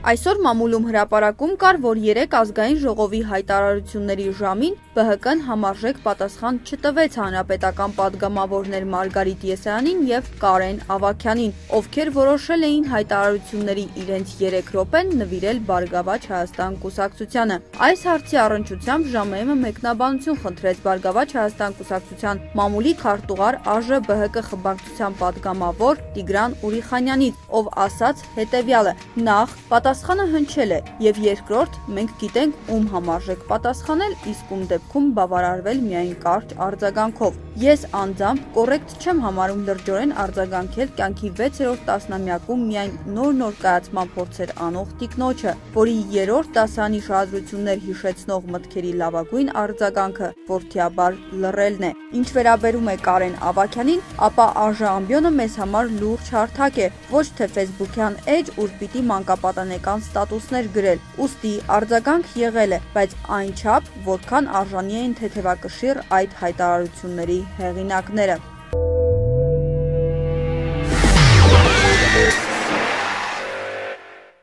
Այսօր մամուլում հրապարակում կար, որ 3 ազգային ժողովի հայտարարությունների ժամին ԲՀԿ-ն համարժեք պատասխան չտվեց հանրապետական պատգամավորներ Մարգարիտ Եսայանին եւ Կարեն Ավագյանին, ովքեր որոշել էին հայտարարությունների իրենց 3 րոպեն նվիրել Բարգավաճ Հայաստան կուսակցությանը։ Այս հարցի առնչությամբ ԺՄ-ը մեկնաբանություն խնդրեց Բարգավաճ Հայաստան կուսակցության մամուլի քարտուղար ԱԺ ԲՀԿ խմբակցության պատգամավոր Տիգրան Ուրիխանյանից, ով ասաց հետեւյալը. նախ պատասխանը հնչել է եւ երկրորդ մենք գիտենք ում համարժեք պատասխանել, իսկ ում դեպքում բավարարվել միայն կարճ արձագանքով։ Ես անձամբ կոռեկտ չեմ համարում լրջորեն արձագանքել կյանքի 6-րդ տասնամյակում միայն նոր կայացման փորձեր անող տիկնոջը, որի 3-րդ դասարանի շահադրություններ հիշեցնող մտքերի լավագույն արձագանքը որդիաբար լռելն է։ Ինչ վերաբերում է Կարեն Ավագյանին, ապա ԱԺ ամբիոնը մեզ համար լուրջ հարթակ է, ոչ թե ֆեյսբուքյան էջ, ուր պիտի մանկապատանեկան ստատուսներ գրել։ Ուստի արձագանք եղել է, բայց այնչափ, որքան արժանի էին թեթևակշիռ այդ հայտարարությունների հեղինակները։